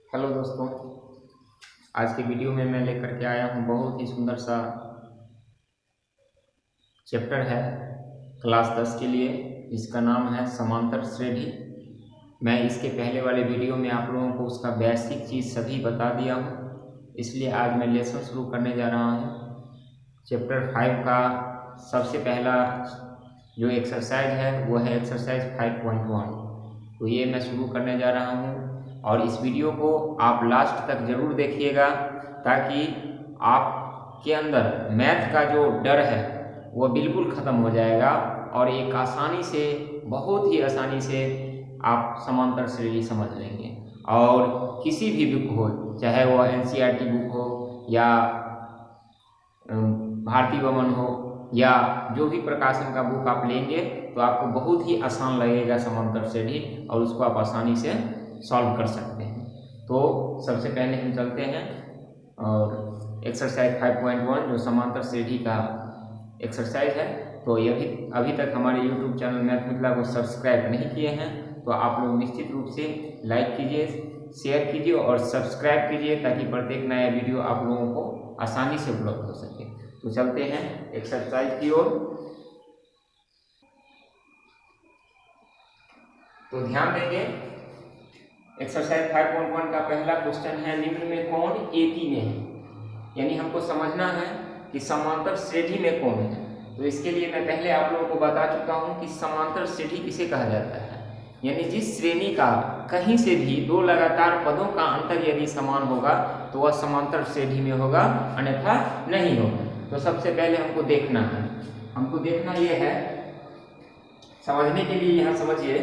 Hello दोस्तों, आज की वीडियो में मैं लेकर के आया हूँ बहुत ही सुंदर सा चैप्टर है क्लास 10 के लिए, जिसका नाम है समांतर श्रेणी। मैं इसके पहले वाले वीडियो में आप लोगों को उसका बेसिक चीज़ सभी बता दिया हूँ, इसलिए आज मैं लेसन शुरू करने जा रहा हूँ। चैप्टर 5 का सबसे पहला जो एक्सरसाइज है वो है एक्सरसाइज 5.1। तो ये मैं शुरू करने जा रहा हूँ और इस वीडियो को आप लास्ट तक ज़रूर देखिएगा, ताकि आपके अंदर मैथ का जो डर है वो बिल्कुल ख़त्म हो जाएगा और एक आसानी से, बहुत ही आसानी से आप समांतर श्रेणी समझ लेंगे। और किसी भी बुक हो, चाहे वो NCERT बुक हो या भारतीय वमन हो या जो भी प्रकाशन का बुक आप लेंगे तो आपको बहुत ही आसान लगेगा समांतर श्रेणी, और उसको आप आसानी से सॉल्व कर सकते हैं। तो सबसे पहले हम चलते हैं और एक्सरसाइज 5.1 जो समांतर श्रेणी का एक्सरसाइज है। तो ये अभी तक हमारे YouTube चैनल मैथ मिथिला को सब्सक्राइब नहीं किए हैं तो आप लोग निश्चित रूप से लाइक कीजिए, शेयर कीजिए और सब्सक्राइब कीजिए, ताकि प्रत्येक नया वीडियो आप लोगों को आसानी से उपलब्ध हो सके। तो चलते हैं एक्सरसाइज की ओर। तो ध्यान देंगे, एक्सरसाइज 5.1 का पहला क्वेश्चन है, निम्न में कौन AP में है। यानी हमको समझना है कि समांतर श्रेणी में कौन है। तो इसके लिए मैं पहले आप लोगों को बता चुका हूं कि समांतर श्रेणी किसे कहा जाता है। यानी जिस श्रेणी का कहीं से भी दो लगातार पदों का अंतर यदि समान होगा तो वह समांतर श्रेणी में होगा, अन्यथा नहीं होगा। तो सबसे पहले हमको देखना यह है, समझने के लिए यहाँ समझिए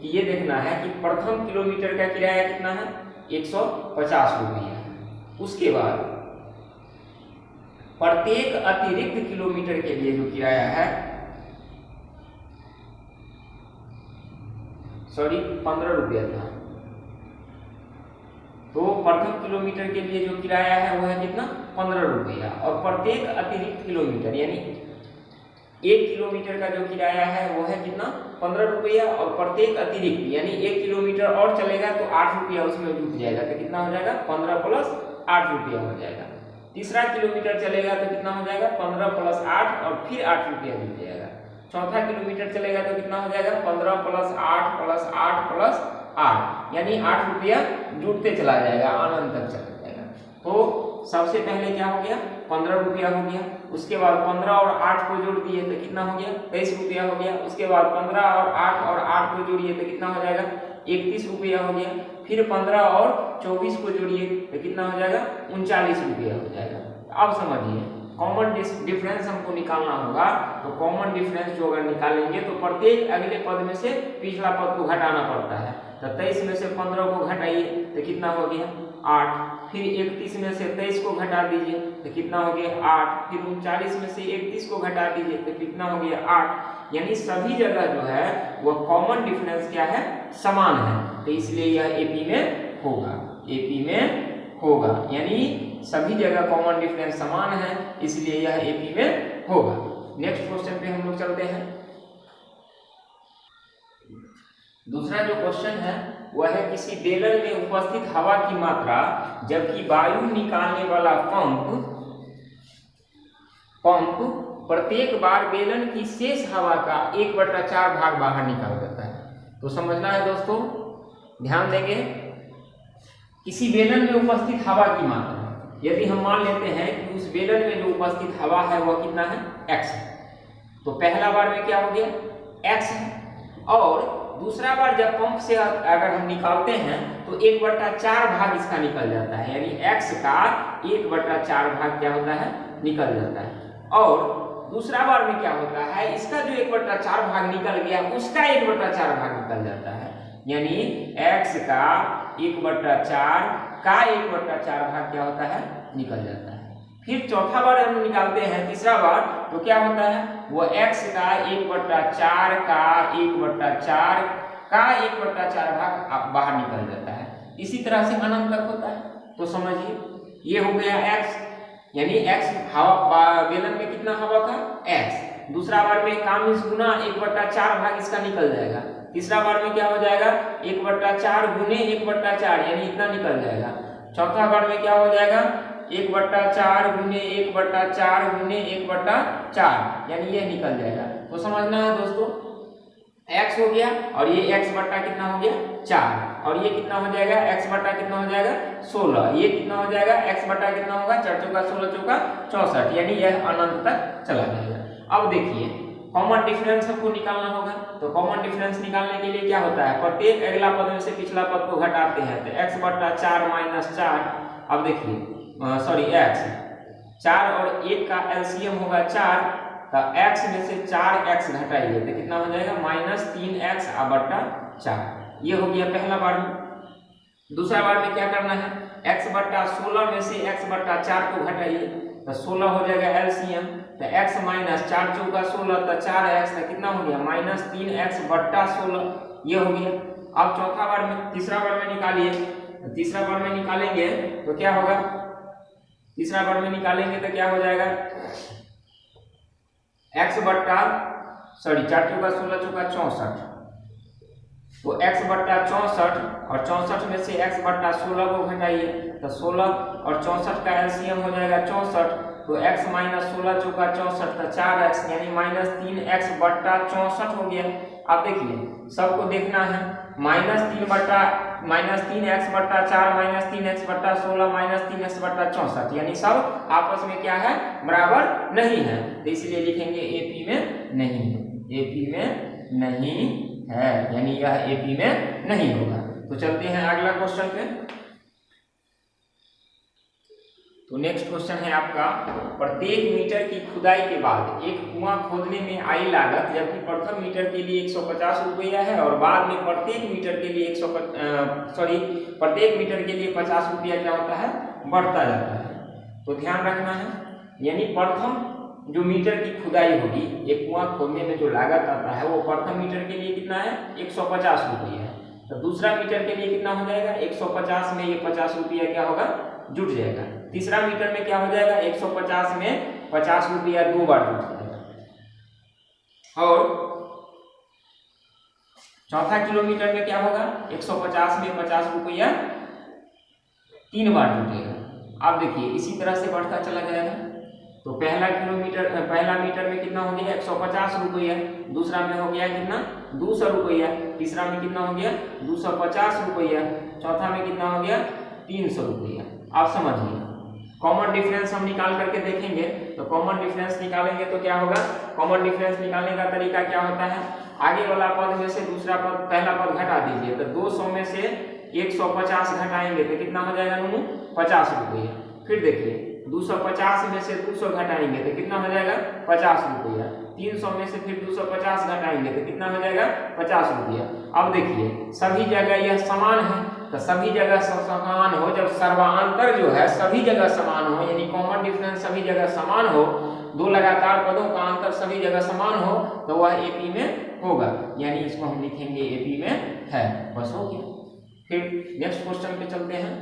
कि ये देखना है कि प्रथम किलोमीटर का किराया कितना है, 150 रुपया। उसके बाद प्रत्येक अतिरिक्त किलोमीटर के लिए जो किराया है 15 रुपया था। तो प्रथम किलोमीटर के लिए जो किराया है वह है कितना, 15 रुपया। और प्रत्येक अतिरिक्त किलोमीटर यानी 1 किलोमीटर का जो किराया है वो है कितना, 15 रुपया। और प्रत्येक अतिरिक्त यानी 1 किलोमीटर और चलेगा तो 8 रुपया उसमें जुट जाएगा, तो कितना हो जाएगा, 15 प्लस 8 रुपया हो जाएगा। तीसरा किलोमीटर चलेगा तो कितना हो जाएगा, 15 प्लस 8 और फिर 8 रुपया जुट जाएगा। चौथा किलोमीटर चलेगा तो कितना हो जाएगा, 15 प्लस 8 प्लस 8 प्लस 8, यानी 8 रुपया जुटते चला जाएगा, अनंत तक चला जाएगा। तो सबसे पहले क्या हो गया, 15 रुपया हो गया। उसके बाद 15 और 8 को जोड़ दिए तो कितना हो गया, 23 रुपया हो गया। उसके बाद 15 और 8 को जोड़िए तो कितना हो जाएगा, 31 रुपया हो गया। फिर 15 और 24 को जोड़िए तो कितना हो जाएगा, 39 रुपया हो जाएगा। अब समझिए, कॉमन डिफरेंस हमको निकालना होगा। तो कॉमन डिफरेंस जो अगर निकालेंगे तो प्रत्येक अगले पद में से पिछला पद को घटाना पड़ता है। तो 23 में से 15 को घटाइए तो कितना हो गया, 8। फिर 31 में से 23 को घटा दीजिए तो कितना हो गया, 8। फिर 39 में से 31 को घटा दीजिए तो कितना हो गया, 8। यानी सभी जगह जो है वह कॉमन डिफरेंस क्या है, समान है। तो इसलिए यह AP में होगा, AP में होगा। यानी सभी जगह कॉमन डिफरेंस समान है, इसलिए यह AP में होगा। नेक्स्ट क्वेश्चन पे हम लोग चलते हैं। दूसरा जो क्वेश्चन है वह है, किसी बेलन में उपस्थित हवा की मात्रा जबकि वायु निकालने वाला पंप प्रत्येक बार बेलन की शेष हवा का 1/4 भाग बाहर निकाल देता है। तो समझना है दोस्तों, ध्यान देंगे, किसी बेलन में उपस्थित हवा की मात्रा, यदि हम मान लेते हैं कि उस बेलन में जो उपस्थित हवा है वह कितना है, x है। तो पहला बार में क्या हो गया, x है। और दूसरा बार जब पंप से अगर हम निकालते हैं तो 1/4 भाग इसका निकल जाता है, यानी x का 1/4 भाग क्या होता है, निकल जाता है। और दूसरा बार में क्या होता है, इसका जो 1/4 भाग निकल गया उसका 1/4 भाग निकल जाता है, यानी x का 1/4 का 1/4 भाग क्या होता है, निकल जाता है। फिर चौथा बार हम निकालते हैं, तीसरा बार, तो क्या होता है, वो x का 1/4 का 1/4 का 1/4 भाग बाहर निकल जाता है। इसी तरह से अनंत तक होता है। तो समझिए, ये हो गया x, यानी x हवा बेलन में कितना हवा था, x। दूसरा बार में काम इस गुना 1/4 भाग इसका निकल जाएगा। तीसरा बार में क्या हो जाएगा 1/4 गुने 1/4 यानी इतना निकल जाएगा। चौथा बार में क्या हो जाएगा 1/4 गुने 1/4 गुने 1/4 यानी ये निकल जाएगा। तो समझना है दोस्तों x हो गया और ये x बट्टा कितना हो गया 4 और ये कितना हो जाएगा x बट्टा कितना हो जाएगा 16, ये कितना हो जाएगा x बट्टा कितना होगा 4 चौका 16 चौका 64 यानी यह अनंत तक चला जाएगा। अब देखिए कॉमन डिफरेंस हमको निकालना होगा। तो कॉमन डिफरेंस निकालने के लिए क्या होता है प्रत्येक अगला पद में से पिछला पद को घटाते हैं। तो x बट्टा 4 माइनस 4, अब देखिए सॉरी x 4 और 1 का एलसीएम होगा 4, तो x में से 4x घटाइए तो कितना हो जाएगा -3x बट्टा 4। ये हो गया पहला बार में। दूसरा बार में क्या करना है x बट्टा 16 में से x बट्टा 4 को घटाइए तो 16 हो जाएगा एलसीएम, तो x माइनस 4 चौका 16 तो 4x तो कितना हो गया -3x बट्टा 16, ये हो गया। अब चौथा बार में तीसरा बार में निकालिए, तो तीसरा बार में निकालेंगे तो क्या होगा, तीसरा बार में निकालेंगे तो क्या हो जाएगा x बट्टा 4 चौका 16 चौका 64, तो x बट्टा 64 और 64 में से x बट्टा 16 को घटाइए तो 16 और 64 का एलसीएम हो जाएगा 64, तो x माइनस 16 चौका 64 तो 4x यानी -3x बट्टा 64 हो गया। अब देखिए सबको देखना है -3x बट्टा 4 -3x बट्टा 16 -3x बट्टा 64 यानी सब आपस में क्या है बराबर नहीं है, तो इसलिए लिखेंगे एपी में नहीं है, एपी में नहीं है यानी यह एपी में नहीं होगा। तो चलते हैं अगला क्वेश्चन पे। तो नेक्स्ट क्वेश्चन है आपका प्रत्येक मीटर की खुदाई के बाद एक कुआं खोदने में आई लागत जबकि प्रथम मीटर के लिए 150 रुपया है और बाद में प्रत्येक मीटर के लिए प्रत्येक मीटर के लिए 50 रुपया क्या होता है बढ़ता जाता है। तो ध्यान रखना है यानी प्रथम जो मीटर की खुदाई होगी एक कुआं खोदने में जो लागत आता है वो प्रथम मीटर के लिए कितना है 150 रुपया है, तो दूसरा मीटर के लिए कितना हो जाएगा 150 में ये 50 रुपया क्या होगा जुट जाएगा। तीसरा मीटर में क्या हो जाएगा 150 में 50 रुपया 2 बार जुट जाएगा, और चौथा किलोमीटर में क्या होगा 150 में 50 रुपया 3 बार जुटेगा। अब देखिए इसी तरह से बढ़ता चला जाएगा। तो पहला मीटर में कितना हो गया 150 रुपया, दूसरा में हो गया कितना 200 रुपया, तीसरा में कितना हो गया 250 रुपया, चौथा में कितना हो गया 300 रुपया। आप समझिए कॉमन डिफरेंस हम निकाल करके देखेंगे। तो कॉमन डिफरेंस निकालेंगे तो क्या होगा, कॉमन डिफरेंस निकालने का तरीका क्या होता है आगे वाला पद में से दूसरा पद पहला पद घटा दीजिए, तो 200 में से 150 घटाएंगे तो कितना हो जाएगा 50 रुपया। फिर देखिए 250 में से 200 घटाएंगे तो कितना हो जाएगा 50 रुपया, 300 में से फिर 250 घटाएंगे तो कितना हो जाएगा 50 रुपया। अब देखिए सभी जगह यह समान है, तो सभी जगह समान हो, जब सर्वांतर जो है सभी जगह समान हो यानी कॉमन डिफरेंस सभी जगह समान हो, दो लगातार पदों का अंतर सभी जगह समान हो तो वह एपी में होगा, यानी इसको हम लिखेंगे एपी में है। बस हो गया। फिर नेक्स्ट क्वेश्चन पे चलते हैं।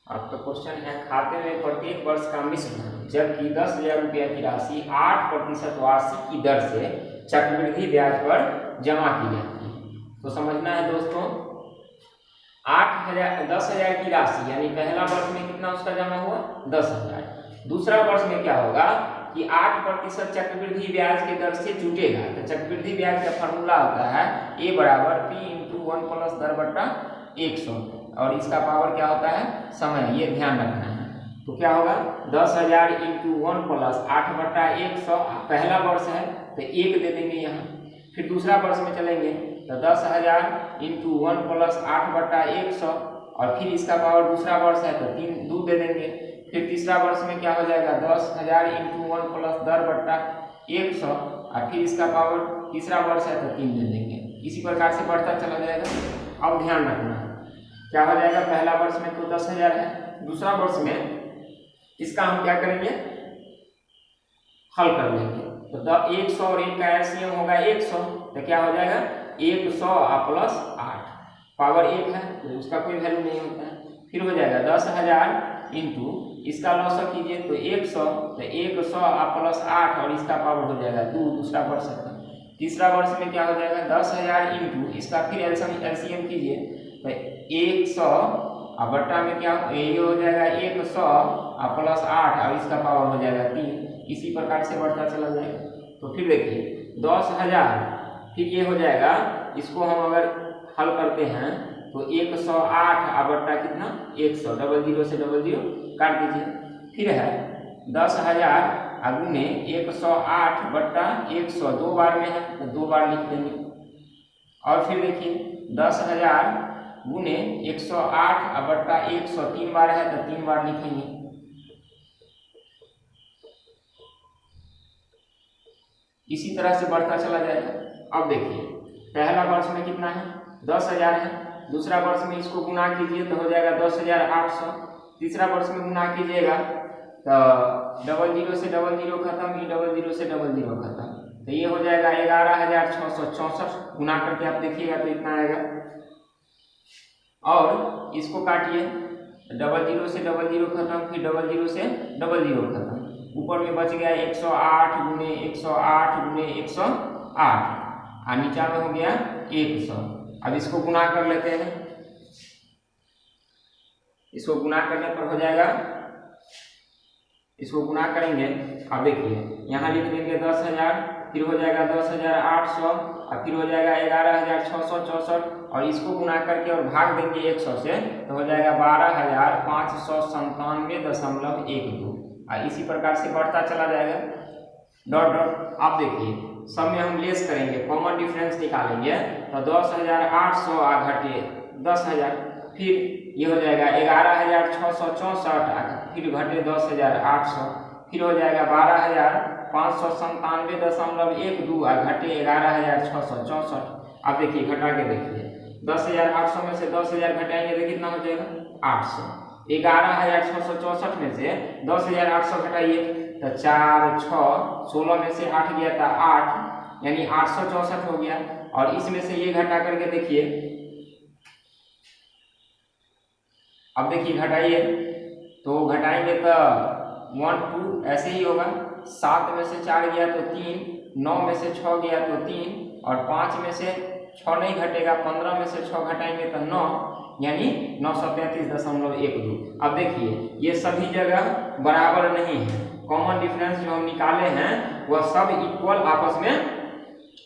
आपका क्वेश्चन है खाते में प्रत्येक वर्ष का मिश्रण जबकि 10,000 रुपया की राशि 8% वार्षिक की दर से चक्रवृद्धि ब्याज पर जमा की जाती है। तो समझना है दोस्तों 10,000 की राशि यानी पहला वर्ष में कितना उसका जमा हुआ 10,000, दूसरा वर्ष में क्या होगा कि 8% चक्रवृद्धि ब्याज के दर से जुटेगा। तो चक्रवृद्धि ब्याज का फॉर्मूला होता है a बराबर p × 1 + दर बट्टा 100 और इसका पावर क्या होता है समय, ये ध्यान रखना है। तो क्या होगा 10,000 × 1 + 8/100 पहला वर्ष है तो 1 दे देंगे यहाँ। फिर दूसरा वर्ष में चलेंगे तो 10,000 × 1 + 8/100 और फिर इसका पावर दूसरा वर्ष है तो 2 दे देंगे। फिर तीसरा वर्ष में क्या हो जाएगा 10,000 × 1 + दर बट्टा 100 और फिर इसका पावर तीसरा वर्ष है तो 3 दे देंगे। इसी प्रकार से बढ़ता चला जाएगा। अब ध्यान रखना क्या हो जाएगा पहला वर्ष में तो 10,000 है, दूसरा वर्ष में इसका हम क्या करेंगे हल कर लेंगे। तो 100 और 1 का एलसीएम होगा 100 तो क्या हो जाएगा 100 + 8 पावर 1 है तो उसका कोई वैल्यू नहीं होता है। फिर हो जाएगा 10,000 इंटू इसका लॉस कीजिए तो 100 तो 100 + 8 और इसका पावर हो जाएगा 2 दूसरा वर्ष है। तीसरा वर्ष में क्या हो जाएगा 10,000 इंटू इसका फिर एलसीएम कीजिए तो 100 और बट्टा में क्या ये हो जाएगा 100 और प्लस 8 और इसका पावर हो जाएगा 3। इसी प्रकार से बढ़ता चला जाएगा। तो फिर देखिए 10,000 फिर ये हो जाएगा, इसको हम अगर हल करते हैं तो 108 और बट्टा कितना 100, 00 से 00 काट दीजिए। फिर है 10,000 गुने 108 बट्टा 100, 2 बार में है तो 2 बार लिख देंगे। और फिर देखिए 10,000 गुने 108 बट्टा 100, 3 बार है तो 3 बार लिखेंगे। इसी तरह से बढ़ता चला जाएगा। अब देखिए पहला वर्ष में कितना है 10,000 है, दूसरा वर्ष में इसको गुना कीजिए तो हो जाएगा 10,800, तीसरा वर्ष में गुना कीजिएगा तो 00 से 00 खत्म, 00 से 00 खत्म, तो ये हो जाएगा 11,664। गुना करके आप देखिएगा तो इतना आएगा। और इसको काटिए 00 से 00 खत्म, फिर 00 से 00 खत्म, ऊपर में बच गया 108 गुने 108 गुने 108 और नीचा में हो गया 100। अब इसको गुना कर लेते हैं, इसको गुना करने पर हो जाएगा, इसको गुना करेंगे। अब देखिए यहाँ लिख देंगे 10,000, फिर हो जाएगा 10,800 और फिर हो जाएगा 11,664 और इसको गुना करके और भाग देंगे 100 से तो हो जाएगा 12,597.12 और इसी प्रकार से बढ़ता चला जाएगा डॉट डॉट। आप देखिए सब में हम लेस करेंगे, कॉमन डिफरेंस निकालेंगे तो 10,800 घटे 10,000, फिर ये हो जाएगा 11,664 फिर घटे 10,800, फिर हो जाएगा 12,597.12 और घटे 11,664। अब देखिए घटा के देखिए 10,800 में से 10,000 घटाएंगे तो कितना हो जाएगा 800। 11,664 में से 10,800 घटाइए तो 4 6 16 में से 8 गया था 8 यानी 864 हो गया। और इसमें से ये घटा करके देखिए, अब देखिए घटाइए तो घटाएंगे तो 1 2 ऐसे ही होगा। 7 में से 4 गया तो 3, 9 में से 6 गया तो 3 और 5 में से 6 नहीं घटेगा, 15 में से 6 घटाएंगे तो 9 यानी 933.12। अब देखिए ये सभी जगह बराबर नहीं है, कॉमन डिफरेंस जो हम निकाले हैं वह सब इक्वल आपस में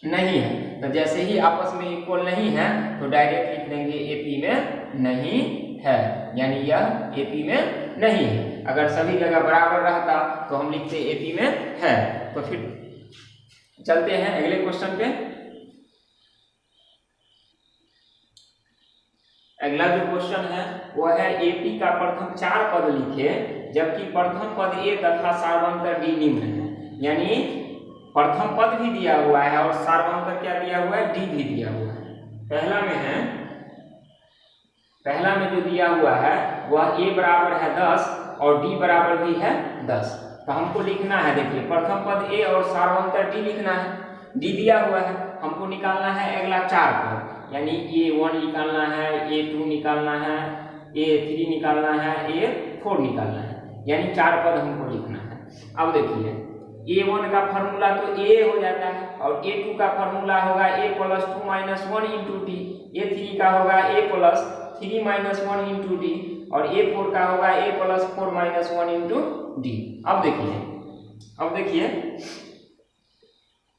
नहीं है। तो जैसे ही आपस में इक्वल नहीं है तो डायरेक्ट लिख देंगे एपी में नहीं है, यानी यह एपी में नहीं है। अगर सभी जगह बराबर रहता तो हम लिखते एपी में है। तो फिर चलते हैं अगले क्वेश्चन पे। अगला जो क्वेश्चन है वह है एपी का प्रथम 4 पद लिखे जबकि प्रथम पद ए तथा सार्वंतर डी निम्न है। यानी प्रथम पद भी दिया हुआ है और सार्वंतर क्या दिया हुआ है, डी भी दिया हुआ है। पहला में जो दिया हुआ है वह ए बराबर है 10 और डी बराबर भी है 10। तो हमको लिखना है, देखिए प्रथम पद ए और सार्वंतर डी लिखना है। डी दिया हुआ है, हमको निकालना है अगला 4 पद, यानी A1 निकालना है, A2 निकालना है, A3 निकालना है, A4 निकालना है, यानी 4 पद हमको लिखना है। अब देखिए A1 का फार्मूला तो A हो जाता है और A2 का फार्मूला होगा A + 2 - 1 × D, A3 का होगा A + 3 - 1 × D और A4 का होगा A + 4 - 1 × D। अब देखिए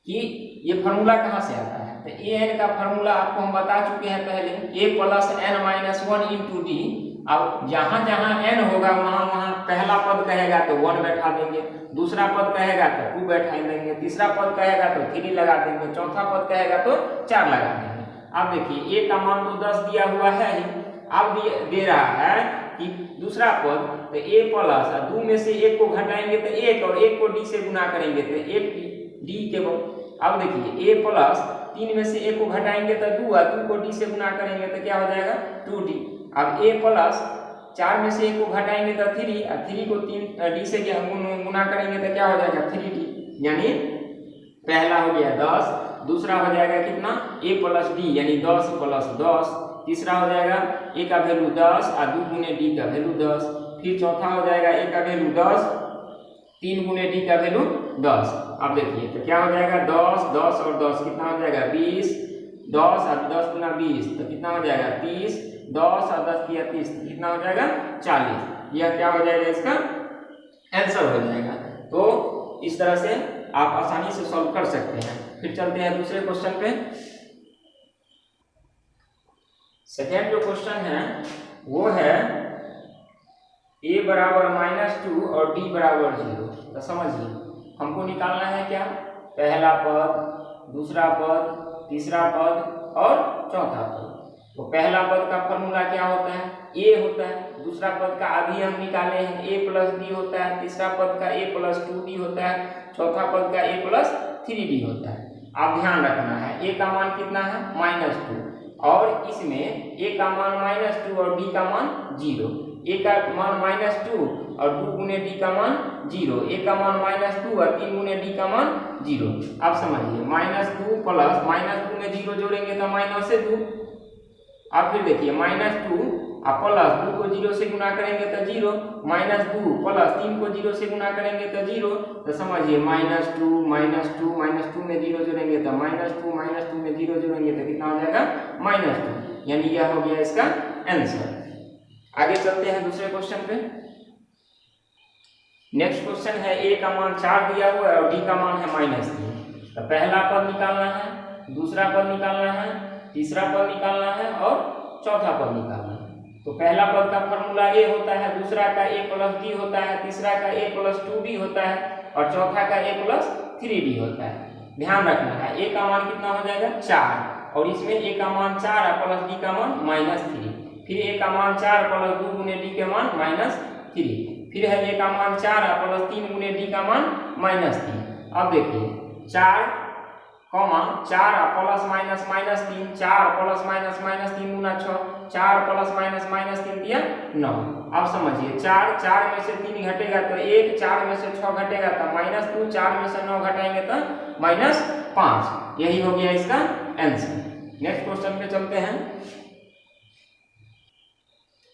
कि ये फार्मूला कहाँ से आता है। तो an का फार्मूला आपको हम बता चुके हैं पहले, A + n - 1 × D। अब जहाँ जहाँ n होगा वहाँ वहाँ पहला पद कहेगा तो 1 बैठा देंगे, दूसरा पद कहेगा तो 2 बैठा देंगे, तीसरा पद कहेगा तो 3 लगा देंगे, चौथा पद कहेगा तो 4 लगा देंगे। अब देखिए A का मान तो 10 दिया हुआ है ही, अब दे रहा है कि दूसरा पद तो A प्लस 2 में से 1 को घटाएंगे तो 1 और 1 को D से गुना करेंगे तो 1 D केवल। अब देखिए A प्लस 3 में से 1 को घटाएंगे तो 2 और 2 को D से गुना करेंगे तो क्या हो जाएगा 2D। अब A प्लस 4 में से 1 को घटाएंगे तो 3 और 3 को 3 D से गुना करेंगे तो क्या हो जाएगा 3D। यानी पहला हो गया 10, दूसरा हो जाएगा कितना A + D यानी 10 + 10, तीसरा हो जाएगा A का वैल्यू 10 और 2 गुने D का वैल्यू 10, फिर चौथा हो जाएगा A का वैल्यू 10, 3 गुने D का वैल्यू 10। अब देखिए तो क्या हो जाएगा 10 10 और 10 कितना हो जाएगा 20, 10 और 10 गुना 20 तो कितना हो जाएगा 30, 10 और 10 किया 30 तो कितना हो जाएगा 40। यह क्या हो जाएगा इसका आंसर हो जाएगा। तो इस तरह से आप आसानी से सॉल्व कर सकते हैं। फिर चलते हैं दूसरे क्वेश्चन पे। सेकेंड जो क्वेश्चन है वो है a बराबर -2 और d बराबर 0। तो समझिए हमको निकालना है क्या, पहला पद, दूसरा पद, तीसरा पद और चौथा पद। तो पहला पद का फॉर्मूला क्या होता है, a होता है। दूसरा पद का अभी हम निकाले हैं a प्लस b होता है। तीसरा पद का a प्लस 2d होता है। चौथा पद का a प्लस 3d होता है। आप ध्यान रखना है a का मान कितना है -2 और इसमें a का मान -2 और d का मान 0। a का मान -2 और 2 गुने d का मान 0। a का मान -2 और 3 गुने d का मान 0। आप समझिए -2 प्लस -2 में 0 जोड़ेंगे तो -2। आप फिर देखिए -2 आप प्लस 2 को 0 से गुना करेंगे तो 0, -2 प्लस 3 को 0 से गुना करेंगे तो 0। तो समझिए -2 -2 में 0 जोड़ेंगे तो -2 में 0 जोड़ेंगे तो कितना हो जाएगा -2। यानी यह हो गया इसका आंसर। आगे चलते हैं दूसरे क्वेश्चन पे। नेक्स्ट क्वेश्चन है a का मान 4 दिया हुआ है और d का मान है -3। तो पहला पद निकालना है, दूसरा पद निकालना है, तीसरा पद निकालना है और चौथा पद निकालना है। तो पहला पद का फॉर्मूला a होता है, दूसरा का a प्लस d होता है, तीसरा का a प्लस 2d होता है और चौथा का a प्लस 3d होता है। ध्यान रखना है a का मान कितना हो जाएगा 4 और इसमें a का मान 4 और प्लस d का मान -3। फिर a का मान 4 प्लस 2 गुने d के मान -3। फिर है a का मान 4 और प्लस 3 गुने d का मान -3। अब देखिए 4 4 प्लस माइनस -3, 4 प्लस -3 गुना 6, 4 प्लस -3 दिया 9। अब समझिए 4 में से 3 घटेगा तो 1, 4 में से 6 घटेगा तो -2, 4 में से 9 घटाएंगे तो -5। यही हो गया इसका आंसर। नेक्स्ट क्वेश्चन पे चलते हैं।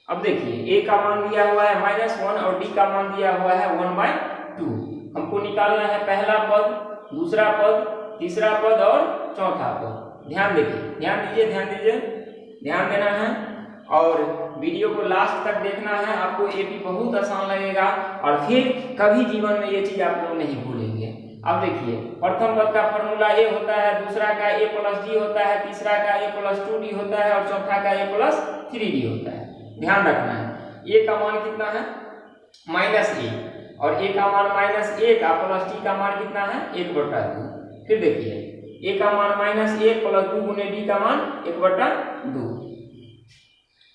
अब देखिए a का मान दिया हुआ है -1 और d का मान दिया हुआ है 1/2। हमको निकालना है पहला पद, दूसरा पद, तीसरा पद और चौथा पद। ध्यान दीजिए, ध्यान देना है और वीडियो को लास्ट तक देखना है। आपको एपी बहुत आसान लगेगा और फिर कभी जीवन में ये चीज आप लोग नहीं भूलेंगे। अब देखिए प्रथम पद का फॉर्मूला a होता है, दूसरा का a प्लस d होता है, तीसरा का a प्लस 2d होता है और चौथा का a प्लस 3d होता है। ध्यान रखना है a का मान कितना है -1 और a का मान -1 और प्लस d का मान कितना है 1/2। फिर देखिए a का मान -1 प्लस 2 गुने d का मान 1/2।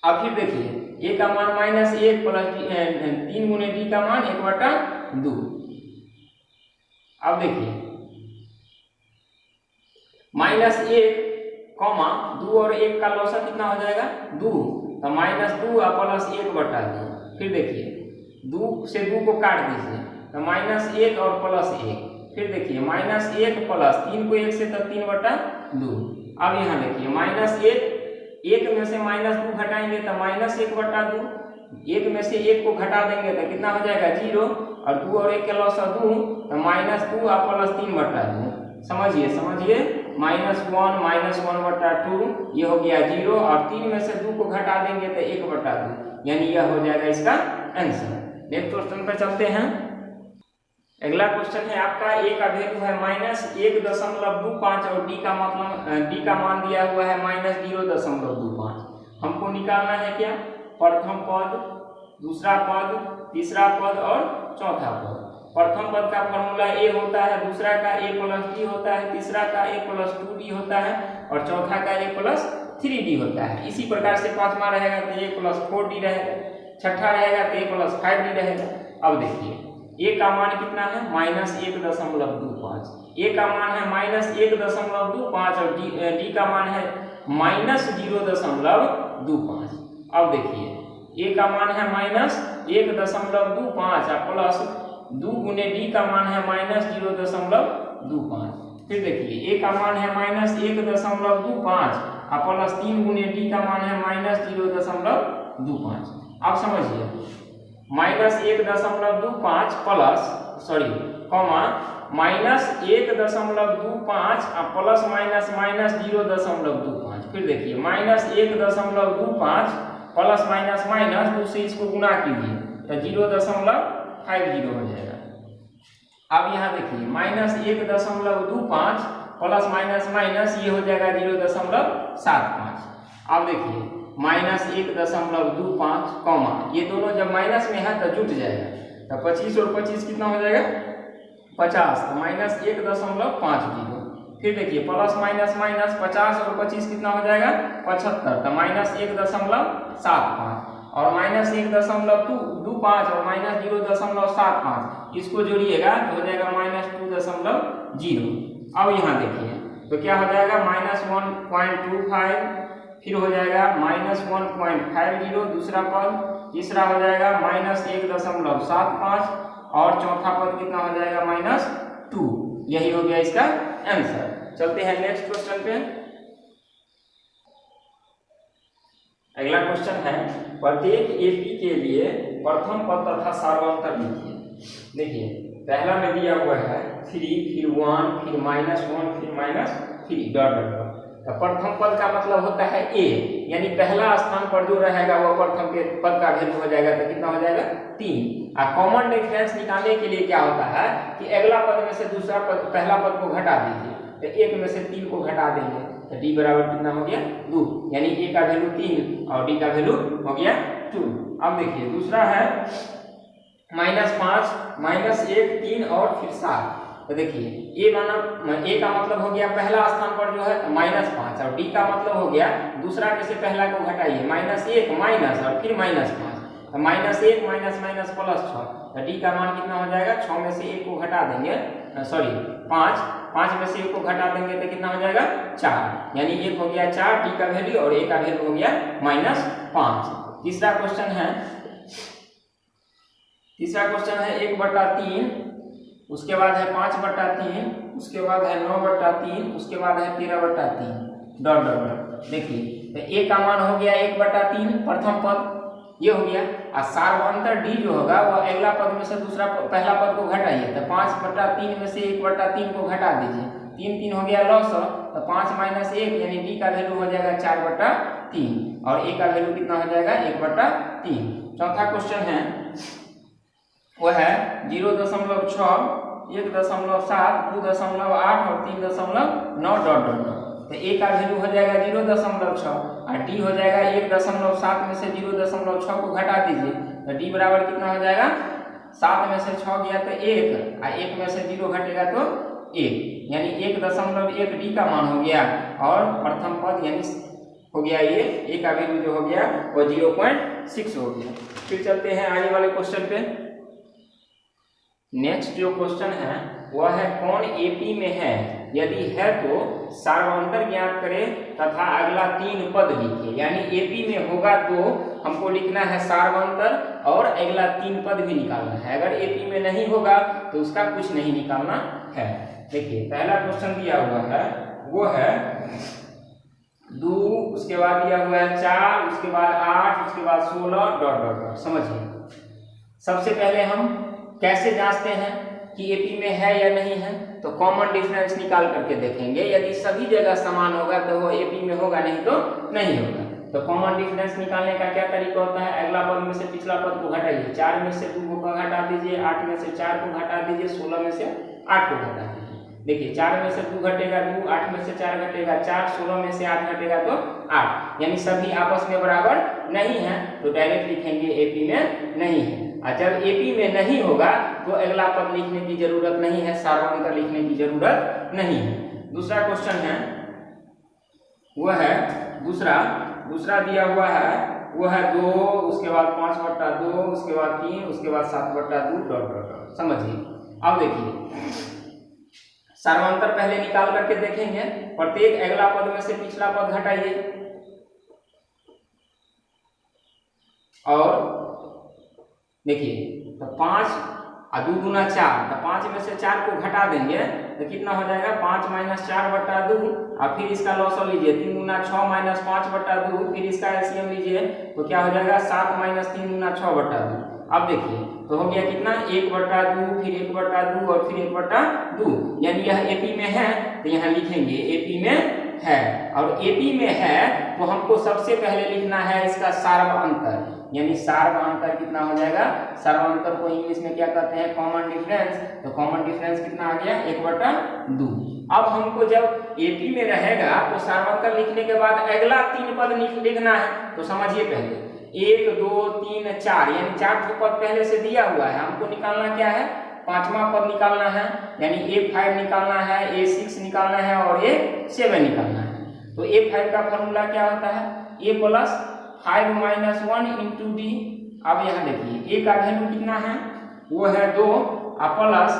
अब फिर देखिए a का मान -1 प्लस 3 गुने d का मान 1/2। अब देखिए -1, 2 और 1 का लौसा कितना हो जाएगा 2, तो -2 और प्लस 1/2। फिर देखिए 2 से 2 को काट दीजिए तो -1 और प्लस 1। फिर देखिए -1 प्लस 3 को 1 से तो 3/2। अब यहाँ देखिए -1 में से -2 घटाएंगे तो -1/2। 1 में से 1 को घटा देंगे तो कितना हो जाएगा 0 और 2 और 1 के लौसा 2 तो -2 और प्लस 3/2। समझिए -1 1/2 ये हो गया 0 और 3 में से 2 को घटा देंगे तो 1/2, यानी यह हो जाएगा इसका आंसर। नेक्स्ट क्वेश्चन पर चलते हैं। अगला क्वेश्चन है आपका a का वैल्यू है -1.25 और d का मान दिया हुआ है -0.25। हमको निकालना है क्या, प्रथम पद, दूसरा पद, तीसरा पद और चौथा पद। प्रथम पद का फॉर्मूला a होता है, दूसरा का a प्लस d होता है, तीसरा का a प्लस 2d होता है और चौथा का a प्लस 3d होता है। इसी प्रकार से पांचवा रहेगा तो a प्लस 4d रहेगा, छठा रहेगा तो a प्लस 5d रहेगा। अब देखिए a का मान कितना है -1.25, a का मान है -1.25 और d का मान है -0.25। अब देखिए a का मान है -1.25 और प्लस 2 गुने d का मान है -0.25। फिर देखिए a का मान है -1.25 और प्लस 3 गुने d का मान है -0.25। आप समझिए -1.25 प्लस -1.25 प्लस माइनस माइनस 0.25। फिर देखिए -1.25 प्लस माइनस माइनस 2 से इसको गुना कीजिए तो 0.50 हो जाएगा। अब यहाँ देखिए -1.25 प्लस माइनस माइनस ये हो जाएगा 0.75। अब देखिए -1.25 कॉमा ये दोनों जब माइनस में है तो जुट जाएगा तो 25 और 25 कितना हो जाएगा 50 तो -1.50। फिर देखिए प्लस माइनस माइनस 50 और 25 कितना हो जाएगा 75 तो -1.75 और -1.25 और -0.75 इसको जोड़िएगा तो हो जाएगा -2.0। अब यहाँ देखिए तो क्या हो जाएगा -1.25, फिर हो जाएगा -1.50 दूसरा पद, तीसरा हो जाएगा -1.75 और चौथा पद कितना हो जाएगा -2। यही हो गया इसका आंसर। चलते हैं नेक्स्ट क्वेश्चन पे। अगला क्वेश्चन है प्रत्येक एपी के लिए प्रथम पद तथा सार्वंतर लिखिए। देखिए पहला में दिया हुआ है 3 फिर 1 फिर -1 फिर -3 डॉट डॉट डॉट। तो प्रथम पद का मतलब होता है ए, यानी पहला स्थान पर जो रहेगा वो प्रथम के पद का वैल्यू हो जाएगा तो कितना हो जाएगा 3। और कॉमन डिफरेंस निकालने के लिए क्या होता है कि अगला पद में से दूसरा पद पहला पद को घटा दीजिए तो 1 में से 3 को घटा देंगे तो d बराबर कितना हो गया 2, यानी a का वैल्यू 3 और d का वैल्यू हो गया 2। अब देखिए दूसरा है -5 -1 3 और फिर 7। तो देखिए a का मतलब हो गया पहला स्थान पर जो है -5 और d का मतलब हो गया दूसरा में से पहला को घटाइए -1 माइनस और फिर -5 तो -1 माइनस माइनस प्लस 6 तो d का मान कितना हो जाएगा 6 में से 1 को घटा देंगे 5 में से 1 को घटा देंगे तो कितना हो जाएगा 4, यानी 1 हो गया 4 d का वैल्यू और a का वैल्यू हो गया -5। तीसरा क्वेश्चन है 1/3, उसके बाद है 5/3, उसके बाद है 9/3, उसके बाद है 13/3 डॉट डॉट डॉट। देखिए तो a का मान हो गया 1/3 प्रथम पद ये हो गया और सार्वंतर d जो होगा वो अगला पद में से दूसरा पहला पद को घटाइए तो 5/3 में से 1/3 को घटा दीजिए 3 हो गया लॉस तो 5 - 1 यानी d का वैल्यू हो जाएगा 4/3 और a का वैल्यू कितना हो जाएगा 1/3। चौथा क्वेश्चन है वो है 0.6 1.7 2.8 और 3.9 डॉट डॉट डॉट। तो a का वैल्यू हो जाएगा 0.6 और d हो जाएगा 1.7 में से 0.6 को घटा दीजिए तो d बराबर कितना हो जाएगा 7 में से 6 गया तो 1 और 1 में से 0 घटेगा तो 1, यानी 1.1 d का मान हो गया और प्रथम पद यानी हो गया ये a का वैल्यू जो हो गया वो 0.6 हो गया। फिर चलते हैं आगे वाले क्वेश्चन पे। नेक्स्ट जो क्वेश्चन है वह है कौन एपी में है, यदि है तो सार्वंतर ज्ञात करें तथा अगला 3 पद लिखे। यानी एपी में होगा तो हमको लिखना है सार्वंतर और अगला 3 पद भी निकालना है, अगर एपी में नहीं होगा तो उसका कुछ नहीं निकालना है। देखिए पहला क्वेश्चन दिया हुआ है वो है 2, उसके बाद दिया हुआ है 4, उसके बाद 8, उसके बाद 16 डॉट डॉट डॉट। समझिए सबसे पहले हम कैसे जांचते हैं कि एपी में है या नहीं है, तो कॉमन डिफरेंस निकाल करके देखेंगे। यदि सभी जगह समान होगा तो वो एपी में होगा, नहीं तो नहीं होगा। तो कॉमन डिफरेंस निकालने का क्या तरीका होता है, अगला पद में से पिछला पद को घटाइए। 4 में से 2 को घटा दीजिए, 8 में से 4 को घटा दीजिए, 16 में से 8 को घटा दीजिए। देखिए 4 में से 2 घटेगा 2, 8 में से 4 घटेगा 4, 16 में से 8 घटेगा तो 8, यानी सभी आपस में बराबर नहीं है तो डायरेक्ट लिखेंगे एपी में नहीं है। और जब एपी में नहीं होगा तो अगला पद लिखने की जरूरत नहीं है, सार्वंतर लिखने की जरूरत नहीं है। दूसरा क्वेश्चन है वो है दूसरा दिया हुआ है वो है 2, उसके बाद 5/2, उसके बाद 3, उसके बाद 7/2 डॉट डॉट डॉट। समझिए अब देखिए सार्वंतर पहले निकाल करके देखेंगे। प्रत्येक अगला पद में से पिछला पद घटाइए और देखिए तो 5 और 2 गुना 4, तो 5 में से 4 को घटा देंगे तो कितना हो जाएगा 5 - 4/2 और फिर इसका लॉस लीजिए 3 गुना 6 - 5/2, फिर इसका एलसीएम लीजिए तो क्या हो जाएगा 7 - 3 गुना 6/2। अब देखिए तो हो गया कितना 1/2, फिर 1/2 और फिर 1/2, यानी यह एपी में है तो यहाँ लिखेंगे एपी में है। और एपी में है तो हमको सबसे पहले लिखना है इसका सार्वअंतर, यानी सार्वअंतर कितना हो जाएगा, सार्वअंतर को इंग्लिश में क्या कहते हैं, कॉमन डिफरेंस। तो कॉमन डिफरेंस कितना आ गया 1/2। अब हमको जब एपी में रहेगा तो सार्वअंतर लिखने के बाद अगला 3 पद लिखना है। तो समझिए पहले 1 2 3 4 यानी 4 पद पहले से दिया हुआ है, हमको निकालना क्या है, 5वां पद निकालना है, यानी A5 निकालना है, A6 निकालना है और A7 निकालना है। तो A5 का फॉर्मूला क्या होता है, A + 5 - 1 × D। अब यहाँ देखिए A का वैल्यू कितना है, वो है 2 और प्लस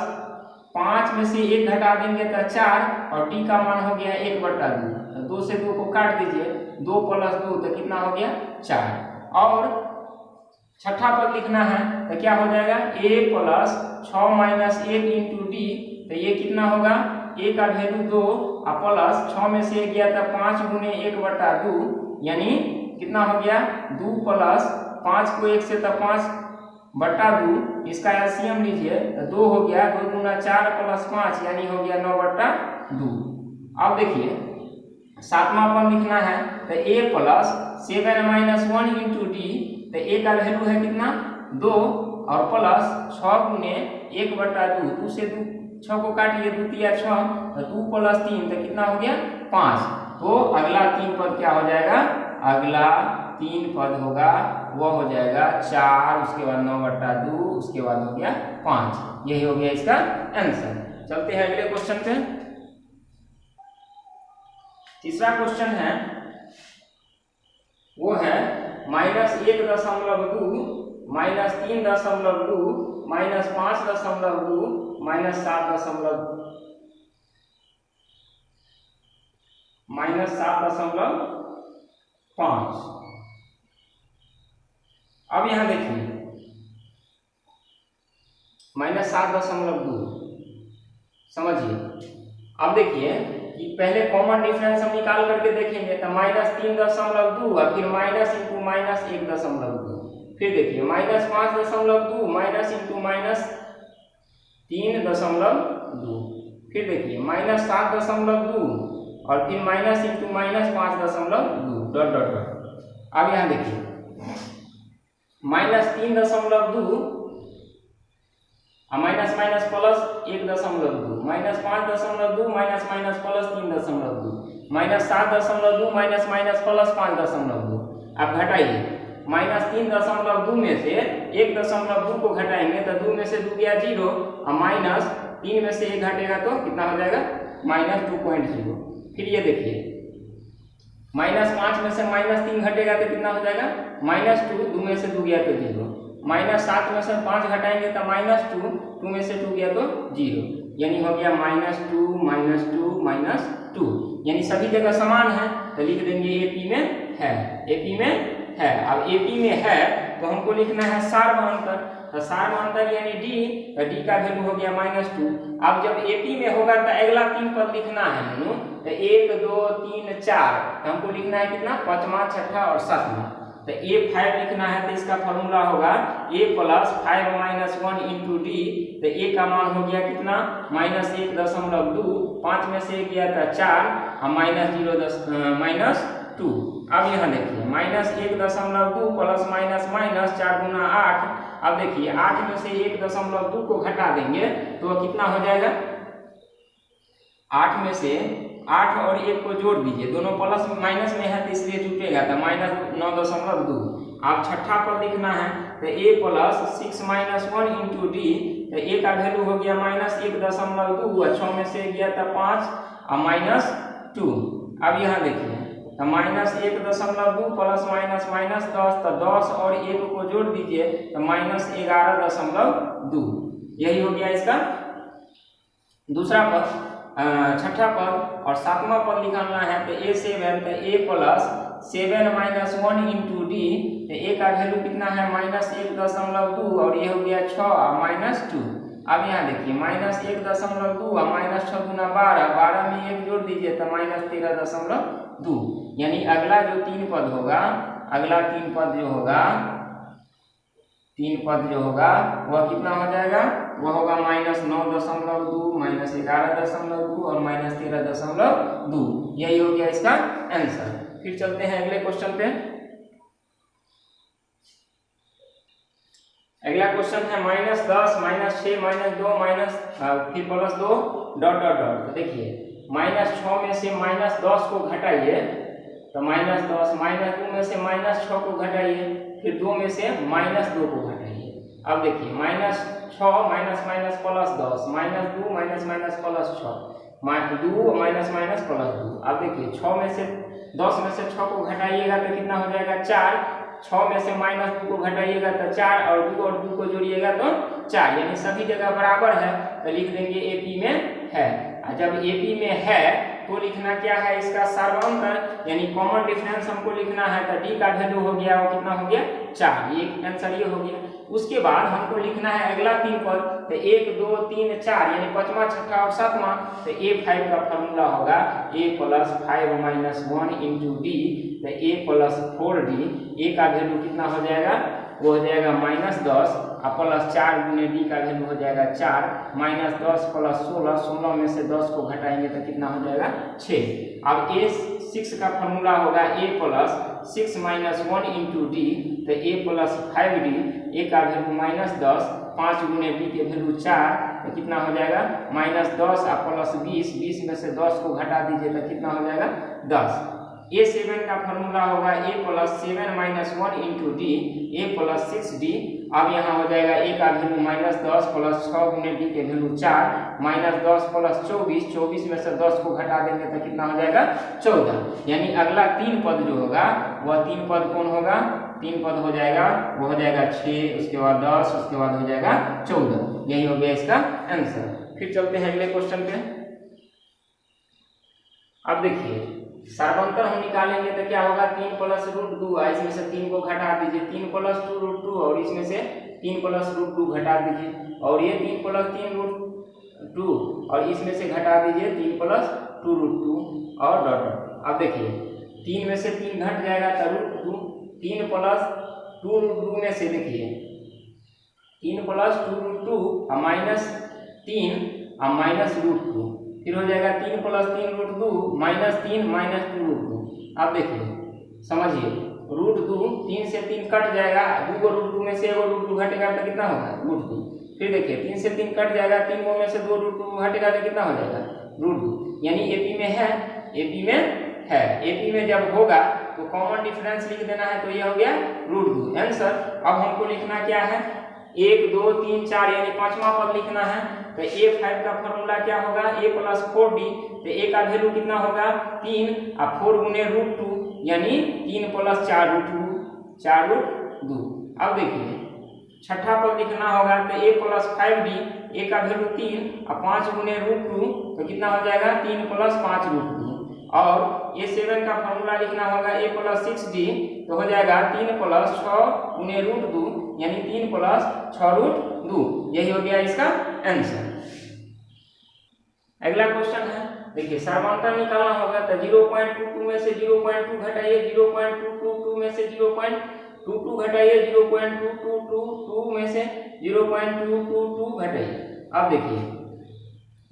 5 में से 1 घटा देंगे तो 4 और D का मान हो गया 1/2। तो 2 से 2 को काट दीजिए, 2 + 2 तो कितना हो गया 4। और छठा पद लिखना है तो क्या हो जाएगा A + 6 - 1 × D। तो ये कितना होगा, A का वैल्यू 2 और प्लस 6 में से 1 गया था 5 × 1/2, यानी कितना हो गया 2 + 5 को 1 से तो 5/2, इसका एलसीएम लीजिए तो 2 हो गया, 2 × 4 + 5 यानी हो गया 9/2। अब देखिए 7वां पद लिखना है तो A + 7 - 1 × D। तो A का वैल्यू है कितना 2 और प्लस 6 × 1/2, 2 से 6 को काटिए 2 × 6 तो 2 + 3 तो कितना हो गया 5। तो अगला 3 पद क्या हो जाएगा, अगला 3 पद होगा वो हो जाएगा 4, उसके बाद 9/2, उसके बाद हो गया 5। यही हो गया इसका आंसर। चलते हैं अगले क्वेश्चन पे। तीसरा क्वेश्चन है वो है -1.2 -3.2 -5.2 -7.5। अब यहां देखिए -7.2 समझिए। अब देखिए कि पहले कॉमन डिफरेंस हम निकाल करके देखेंगे तो -3.2 और फिर माइनस इंटू -1.2, फिर देखिए -5.2 -3.2, फिर देखिए -7.2 और फिर minus into -5.2 dot dot dot. अब यहाँ देखिए -3.2 minus minus plus 1.2 -5.2 minus minus plus 3.2 -7.2 minus minus plus 5.2। अब घटाइए -3.2 में से 1.2 को घटाएंगे तो 2 में से 2 गया 0 और -3 में से 1 घटेगा तो कितना हो जाएगा -2.0। फिर ये देखिए -5 में से -3 घटेगा तो कितना हो जाएगा -2, 2 में से 2 गया तो 0, -7 में से 5 घटाएंगे तो -2, 2 में से 2 गया तो 0, यानी हो गया -2 -2 यानी सभी जगह समान है तो लिख देंगे एपी में है, एपी में है। अब एपी में है तो हमको लिखना है सार्वअंतर, तो सार्वअंतर यानी डी, तो डी का वैल्यू हो गया -2। अब जब एपी में होगा तो अगला 3 पद लिखना है तो 1 2 3 4, तो हमको लिखना है कितना 5वां 6वां और 7वां। तो A5 लिखना है तो इसका फॉर्मूला होगा A + 5 - 1 × D। तो A का मान हो गया कितना -1.2, 5 में से 1 गया था 4 और -2। अब यहाँ देखिए -1.2 प्लस माइनस माइनस 4 × 8। अब देखिए 8 में से 1.2 को घटा देंगे तो कितना हो जाएगा, 8 में से 8 और 1 को जोड़ दीजिए, दोनों प्लस माइनस में है तो इसलिए जुटेगा तो -9.2। अब छठा पद लिखना है तो A + 6 - 1 × D। तो A का वैल्यू हो गया -1.2 और 6 में से गया था 5 और -2। अब यहाँ देखिए तो -1.2 प्लस माइनस माइनस 10, तो 10 और 1 को जोड़ दीजिए तो -11.2। यही हो गया इसका दूसरा पद। छठा पद और 7वां पद निकालना है तो A7, तो A + 7 - 1 × D। तो A का वैल्यू कितना है -1.2 और ये हो गया 6 और -2। अब यहाँ देखिए -1.2 और -6 × 12, 12 में 1 जोड़ दीजिए तो -13.2। यानी अगला जो 3 पद होगा, अगला 3 पद जो होगा तीन पद जो होगा वह कितना हो जाएगा, वह होगा -9.2, -11.2 और -13.2। यही हो गया इसका आंसर। फिर चलते हैं अगले क्वेश्चन पे। अगला क्वेश्चन है -10, -6, -2 फिर +2 ... तो देखिए -6 में से -10 को घटाइए तो -10, -2 में से -6 को घटाइए, फिर 2 में से -2 को घटाइए। अब देखिए -6 -10 -2 -6 2 अब देखिए 6 में से 10 में से 6 को घटाइएगा तो कितना हो जाएगा 4, 6 में से -2 को घटाइएगा तो 4 और 2 को जोड़िएगा तो 4, यानी सभी जगह बराबर है तो लिख देंगे एपी में है। जब एपी में है तो लिखना क्या है, इसका सर्वांतर यानी कॉमन डिफरेंस हमको लिखना है तो डी का वैल्यू हो गया, वो कितना हो गया 4, ये आंसर ये हो गया। उसके बाद हमको लिखना है अगला 3 पद, तो 1 2 3 4 यानी 5वां 6वां और 7वां, तो A5 का फॉर्मूला होगा A + 5 - 1 × D, तो A + 4D। A का वैल्यू कितना हो जाएगा, वो हो जाएगा -10 और +4 × D का वैल्यू हो जाएगा 4, -10 + 16, 16 में से 10 को घटाएंगे तो कितना हो जाएगा 6। अब A6 का फॉर्मूला होगा A + 6 - 1 × D, तो A + 5D। A का वैल्यू -10, 5 × D के वैल्यू 4, तो कितना हो जाएगा -10 और +20, 20 में से 10 को घटा दीजिए तो कितना हो जाएगा 10। A7 का फॉर्मूला होगा A + 7 - 1 × D, A + 6D। अब यहाँ हो जाएगा A का वैल्यू -10 + 6 × D के वैल्यू 4, -10 + 24, 24 में से 10 को घटा देंगे तो कितना हो जाएगा 14। यानी अगला 3 पद जो होगा वह 3 पद कौन होगा, 3 पद हो जाएगा, वो हो जाएगा 6, उसके बाद 10, उसके बाद हो जाएगा 14। यही हो गया इसका आंसर। फिर चलते हैं अगले क्वेश्चन पे। अब देखिए सर्वांतर हम निकालेंगे तो क्या होगा, 3 + √2, इसमें से 3 को घटा दीजिए, 3 + 2 √2 और इसमें से 3 + √2 घटा दीजिए, और ये 3 + 3 √2 और इसमें से घटा दीजिए 3 + 2 √2 और डॉट। अब देखिए 3 में से 3 घट जाएगा तो √2, 3 + 2 √2 में से देखिए 3 + 2 √2 और -3 और -√2, फिर हो जाएगा 3 + 3 √2 -3 -2 √2। अब देखिए समझिए √2, 3 से 3 कट जाएगा, 2 को √2 में से 1 √2 घटेगा तो कितना होगा √2। फिर देखिए 3 से 3 कट जाएगा, 3 में से 2 √2 घटेगा तो कितना हो जाएगा √2। यानी एपी में है, एपी में है। एपी में जब होगा तो कॉमन डिफरेंस लिख देना है, तो ये हो गया √2 आंसर। अब हमको लिखना क्या है, 1 2 3 4 यानी 5वां पद लिखना है। तो A5 का फॉर्मूला क्या होगा, A + 4D, तो A का वैल्यू कितना होगा 3 और 4 × √2 यानी 3 + 4 √2, 4 √2। अब देखिए छठा पद लिखना होगा तो A + 5D, A का वैल्यू 3 और 5 × √2, तो कितना हो जाएगा 3 + 5 √2। और A7 का फॉर्मूला लिखना होगा A + 6D, तो हो जाएगा 3 + 6 × √2 यानी 3 + 6 √2। यही हो गया इसका आंसर। अगला क्वेश्चन है, देखिए सर्वांतर निकालना होगा तो 0.22 में से 0.2 घटाइए, 0.222 में से 0.22 घटाइए, 0.2222 में से 0.222 घटाइए। अब देखिए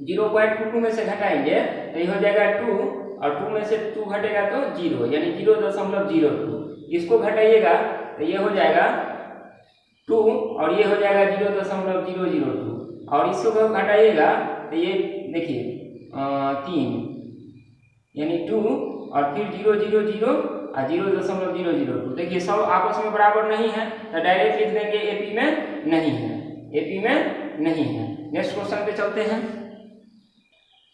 0.22 में से घटाएंगे तो ये हो जाएगा 2 और 2 में से 2 घटेगा तो 0 यानी 0.02। इसको घटाइएगा तो ये हो जाएगा 2 और ये हो जाएगा 0.002 और इसको घटाइएगा तो ये देखिए 3 यानी 2 और फिर 0.00 और 0.002। देखिए सब आपस में बराबर नहीं है तो डायरेक्ट लिख देंगे एपी में नहीं है, एपी में नहीं है। नेक्स्ट क्वेश्चन पे चलते हैं।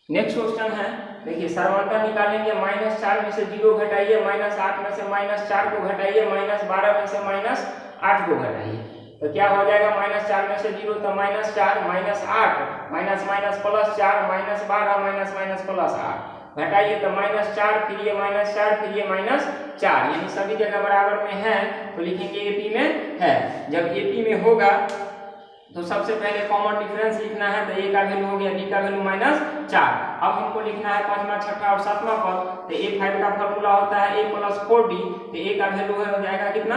नेक्स्ट क्वेश्चन है, देखिए सर्वांतर निकालेंगे, -4 में से 0 घटाइए, -8 में से -4 को घटाइए, -12 में से -8 को घटाइए, तो क्या हो जाएगा -4 में से 0 तो -4 -8 +4 -12 +8 घटाइए तो -4 फिर ये -4 फिर ये -4 यानी सभी जगह बराबर में है तो लिखेंगे एपी में है। जब एपी में होगा तो सबसे पहले कॉमन डिफरेंस लिखना है, तो ए का वैल्यू हो गया, डी का वैल्यू -4। अब हमको लिखना है पांचवा, छठा और सातवां पद। तो A5 का फॉर्मूला होता है a + 4d, तो a का वैल्यू हो जाएगा कितना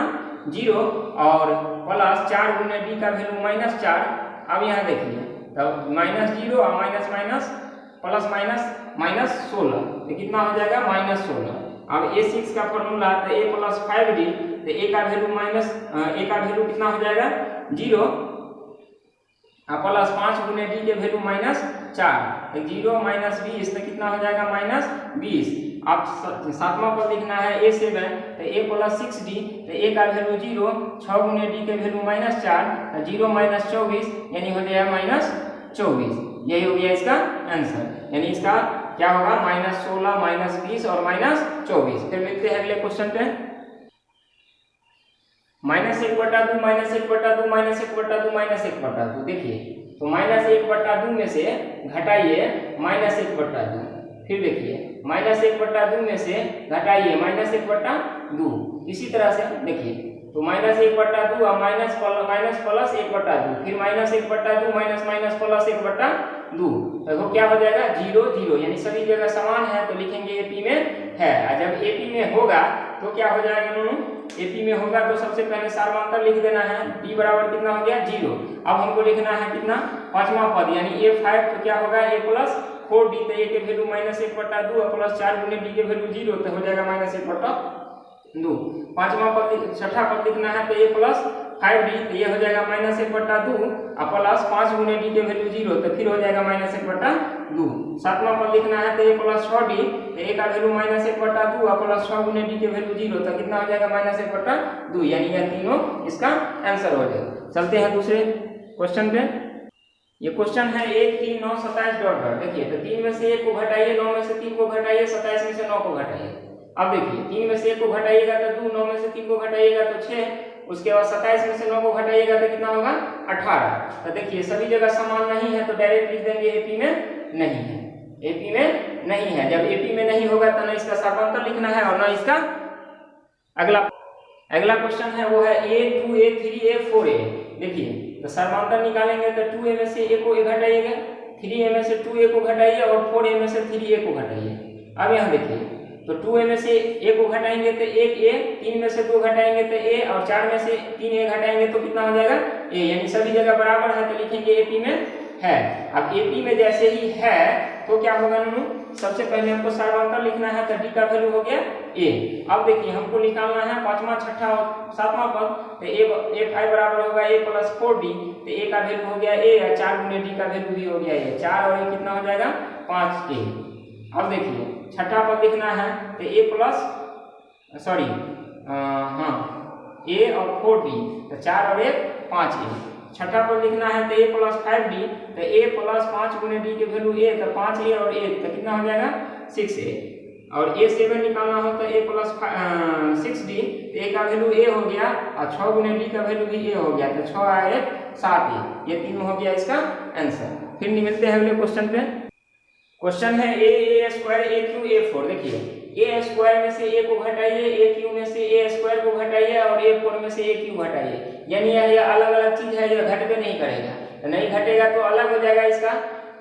0 और प्लस 4 गुने d का वैल्यू -4। अब यहाँ देखिए, तो -0 और माइनस माइनस प्लस माइनस -16, तो कितना हो जाएगा -16। अब A6 का फॉर्मूला, तो a + 5d, तो a का वैल्यू कितना हो जाएगा 0 प्लस 5 गुने डी के वैल्यू -4, तो 0 - 20, तो कितना हो जाएगा -20। अब सातवां पद लिखना है A7, तो a + 6d, तो a का वैल्यू 0, 6 गुने डी के वैल्यू -4, तो 0 - 24, यानी हो जाएगा -24। यही हो गया इसका आंसर, यानी इसका क्या होगा -16, -20 और -24। फिर मिलते हैं अगले क्वेश्चन पे। -1/2, -1/2, -1/2, -1/2। देखिए, तो -1/2 में से घटाइए -1/2, फिर देखिए -1/2 में से घटाइए -1/2। इसी तरह से देखिए, तो -1/2 और माइनस प्लस 1/2, फिर -1/2 माइनस प्लस 1/2, तो क्या हो जाएगा 0 0, यानी सभी जगह समान है, तो लिखेंगे एपी में है। और जब एपी में होगा तो क्या हो जाएगा दोनों, एपी में होगा तो सबसे पहले सार्वधातुक लिख देना है, d बराबर कितना हो गया 0। अब हमको लिखना है कितना पांचवा पद, यानी A5, तो क्या होगा a + 4d, तो a के वैल्यू -1/2 और प्लस 4 गुने d के वैल्यू 0, तो हो जाएगा -1/2। पांचवा पद, छठा पद लिखना है, तो a + 5d, तो ये हो जाएगा -1/2 और प्लस 5 गुने d के वैल्यू 0, तो फिर हो जाएगा -1/2। सातवां पद लिखना है, तो a + 6d, तो a का वैल्यू -1/2 और प्लस 6 गुने d के वैल्यू 0, तो कितना हो जाएगा -1/2, यानी यह तीनों इसका आंसर हो जाएगा। चलते हैं दूसरे क्वेश्चन पे। ये क्वेश्चन है 1 3 9 27 डॉट डॉट। देखिए, तो 3 में से 1 को घटाइए, 9 में से 3 को घटाइए, 27 में से 9 को घटाइए। अब देखिए, 3 में से 1 को घटाइएगा तो 2, 9 में से 3 को घटाइएगा तो 6, उसके बाद 27 में से 9 को घटाइएगा तो कितना होगा 18। तो देखिए सभी जगह समान नहीं है, तो डायरेक्ट लिख देंगे एपी में नहीं है, एपी में नहीं है। जब एपी में नहीं होगा तो ना इसका सार्वधातुक लिखना है और ना इसका अगला क्वेश्चन है वो है A2 A3 A4A। देखिए, तो सार्वधातुक निकालेंगे तो 2A में से A को घटाइएगा, 3A में से 2A को घटाइए और 4A में से 3A को घटाइए। अब यहाँ देखिए, तो 2A में से A को घटाएंगे तो 1A, 3 में से 2 घटाएंगे तो A और 4 में से 3A घटाएंगे तो कितना हो जाएगा A, यानी सभी जगह बराबर है, तो लिखेंगे एपी में है। अब एपी में जैसे ही है तो क्या होगा नूनू, सबसे पहले हमको सार्वधातुक लिखना है, तो डी का वैल्यू हो गया A। अब देखिए हमको निकालना है पांचवा, छठा और सातवां पद, तो A5 बराबर होगा a + 4d, तो A का वैल्यू हो गया A और 4 गुने D का वैल्यू भी हो गया A, 4 और A कितना हो जाएगा 5A। अब देखिए छठा पद लिखना है, तो A और 4d, तो 4 और 1 5A। छठा पद लिखना है, तो A + 5d, तो A + 5 गुने D के वैल्यू A, तो 5A और 1, तो कितना हो जाएगा 6A। और A7 निकालना हो तो A + 6d, तो A का वैल्यू A हो गया और 6 गुने D का वैल्यू भी A हो गया, तो 6 और 1 7A। ये तीनों हो गया इसका आंसर। फिर मिलते हैं अगले क्वेश्चन पे। क्वेश्चन है A² AQ A4। देखिए, A² में से A को घटाइए, AQ में से A² को घटाइए और A4 में से AQ घटाइए। यानी यह अलग अलग चीज है, यह घटबे नहीं करेगा, तो नहीं घटेगा तो अलग हो जाएगा इसका।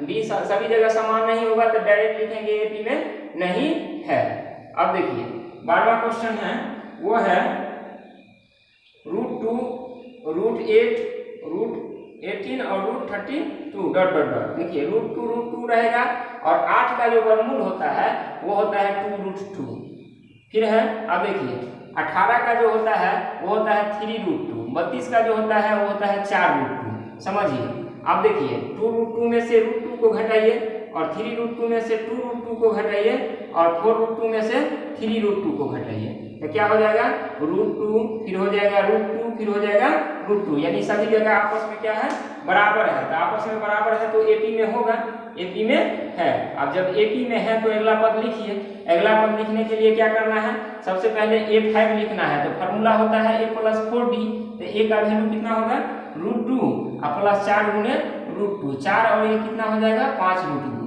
डी सभी जगह समान नहीं होगा, तो डायरेक्ट लिखेंगे एपी में नहीं है। अब देखिए 12वां क्वेश्चन है, वो है √2 √8 √18 और √32 डॉट डॉट डॉट। देखिए √2 रहेगा और 8 का जो वर्गमूल होता है वो होता है 2√2। फिर है, अब देखिए 18 का जो होता है वो होता है 3√2, 32 का जो होता है वो होता है 4√2। समझिए, अब देखिए 2√2 में से √2 को घटाइए और 3√2 में से 2√2 को घटाइए और 4√2 में से 3√2 को घटाइए, तो क्या हो जाएगा √2, फिर हो जाएगा √2, फिर हो जाएगा √2। यानी सभी जगह आपस में क्या है बराबर है, तो आपस में बराबर है तो एपी में होगा, एपी में है। अब जब एपी में है तो अगला पद लिखिए। अगला पद लिखने के लिए क्या करना है, सबसे पहले A5 लिखना है, तो फॉर्मूला होता है A + 4d, तो A का वैल्यू कितना होगा √2 और प्लस 4 गुने √2, 4 और ये कितना हो जाएगा 5√2।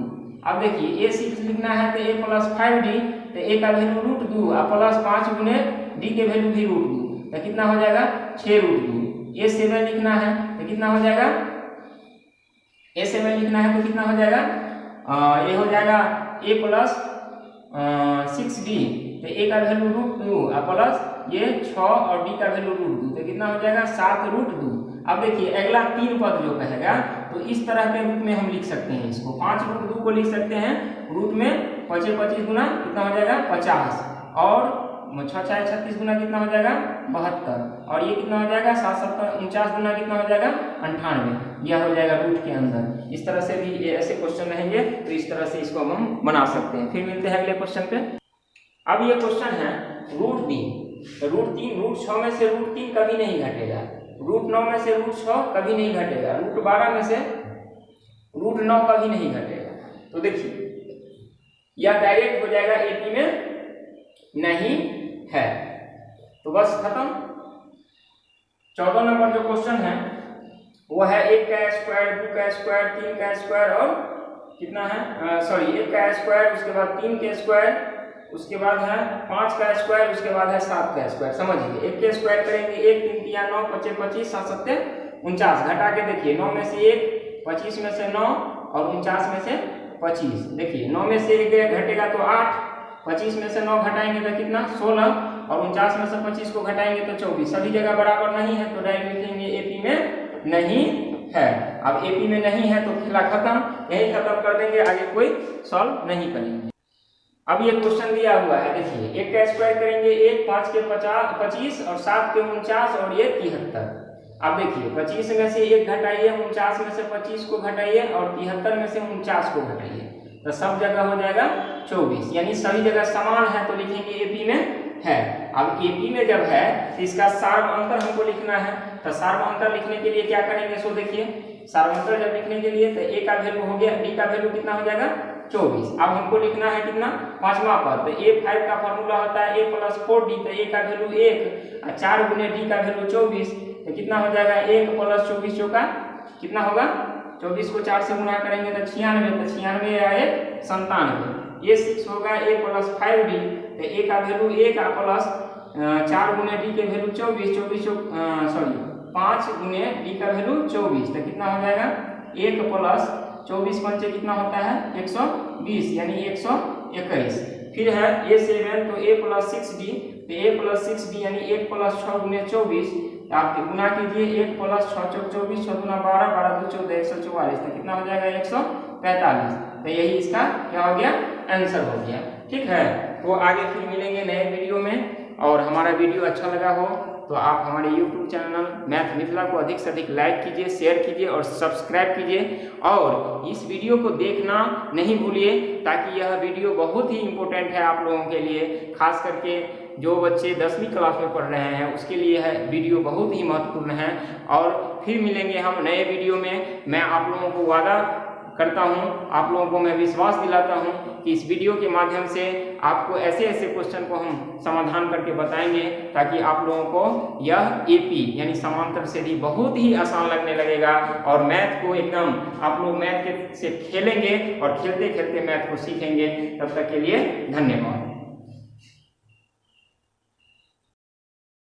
अब देखिए A6 लिखना है, तो A + 5d, तो A का वैल्यू √2 और प्लस 5 गुने D के वैल्यू भी √2, तो कितना हो जाएगा 6√2। A7 लिखना है, तो कितना हो जाएगा ए से में लिखना है तो कितना हो जाएगा, ये हो जाएगा ए प्लस 6d, तो ए का वैल्यू √2 प्लस ये 6 और डी का वैल्यू √2, तो कितना हो जाएगा 7√2। अब देखिए अगला 3 पद जो कहेगा तो इस तरह के रूप में हम लिख सकते हैं इसको, 5√2 को लिख सकते हैं रूट में 25 गुना कितना हो जाएगा 50, और 6 6 36 गुना कितना हो जाएगा 72, और ये कितना हो जाएगा 7 7 49 गुना कितना हो जाएगा 98, यह हो जाएगा रूट के अंदर। इस तरह से भी ये ऐसे क्वेश्चन रहेंगे, तो इस तरह से इसको हम बना सकते हैं। फिर मिलते हैं अगले क्वेश्चन पे। अब ये क्वेश्चन है √3, तो √3 √6 में से √3 कभी नहीं घटेगा, √9 में से √6 कभी नहीं घटेगा, √12 में से √9 कभी नहीं घटेगा। तो देखिए यह डायरेक्ट हो जाएगा एपी में नहीं है, तो बस खत्म। 14 नंबर जो क्वेश्चन है वो है 1 का स्क्वायर, 2 का स्क्वायर, 3 का स्क्वायर और कितना है 1 का स्क्वायर, उसके बाद 3 के स्क्वायर, उसके बाद है 5 का स्क्वायर, उसके बाद है 7 का स्क्वायर। समझिए 1 के स्क्वायर करेंगे 1 3 3 9 25 25 7 7 49, घटा के देखिए 9 में से 1, 25 में से 9 और 49 में से 25। देखिए 9 में से 1 घटेगा तो 8, 25 में से 9 घटाएंगे तो कितना 16, और 49 में से 25 को घटाएंगे तो 24। सभी जगह बराबर नहीं है तो डायरेक्ट लिखेंगे एपी में नहीं है। अब एपी में नहीं है तो खेला खत्म, यही खत्म कर देंगे, आगे कोई सॉल्व नहीं करेंगे। अब ये क्वेश्चन दिया हुआ है, देखिए 1 का स्क्वायर करेंगे 1, 5 के 25 और 7 के 49 और ये 73। अब देखिए 25 में से 1 घटाइए, 49 में से 25 को घटाइए और 73 में से 49 को घटाइए, तो सब जगह हो जाएगा 24, यानी सभी जगह समान है तो लिखेंगे एपी में है। अब एपी में जब है तो इसका सार्वअंतर हमको लिखना है, तो सार्वअंतर लिखने के लिए क्या करेंगे, सो देखिए सार्वअंतर जब लिखने के लिए तो ए का वैल्यू हो गया, डी का वैल्यू कितना हो जाएगा 24। अब हमको लिखना है कितना 5वां पद, तो A5 का फॉर्मूला होता है A + 4D, तो A का वैल्यू 1 और 4 गुने D का वैल्यू 24, तो कितना हो जाएगा 1 + 24 जो का कितना होगा 24 को 4 से गुना करेंगे तो 96, तो 96 या 1 97। ये 6 होगा A + 5D, तो A का वैल्यू 1 प्लस 4 गुने D के वैल्यू 24 5 गुने D का वैल्यू 24, तो कितना हो जाएगा 1 + 24 पंचे कितना होता है 120, यानी 121। फिर है A7, तो A + 6D, तो A + 6D यानी 1 + 6 गुने 24, आप गुना कीजिए 1 + 6 = 24, 6 × 12, 12 × 14 144, तो कितना हो जाएगा 145। तो यही इसका क्या हो गया आंसर हो गया। ठीक है, तो आगे फिर मिलेंगे नए वीडियो में, और हमारा वीडियो अच्छा लगा हो तो आप हमारे YouTube चैनल मैथ मिथिला को अधिक से अधिक लाइक कीजिए, शेयर कीजिए और सब्सक्राइब कीजिए, और इस वीडियो को देखना नहीं भूलिए, ताकि यह वीडियो बहुत ही इम्पोर्टेंट है आप लोगों के लिए, खास करके जो बच्चे 10वीं क्लास में पढ़ रहे हैं उसके लिए है वीडियो बहुत ही महत्वपूर्ण है। और फिर मिलेंगे हम नए वीडियो में। मैं आप लोगों को वादा करता हूं, आप लोगों को मैं विश्वास दिलाता हूं कि इस वीडियो के माध्यम से आपको ऐसे ऐसे क्वेश्चन को हम समाधान करके बताएंगे, ताकि आप लोगों को यह एपी यानी समांतर से भी बहुत ही आसान लगने लगेगा, और मैथ को एकदम आप लोग मैथ से खेलेंगे और खेलते खेलते मैथ को सीखेंगे। तब तक के लिए धन्यवाद।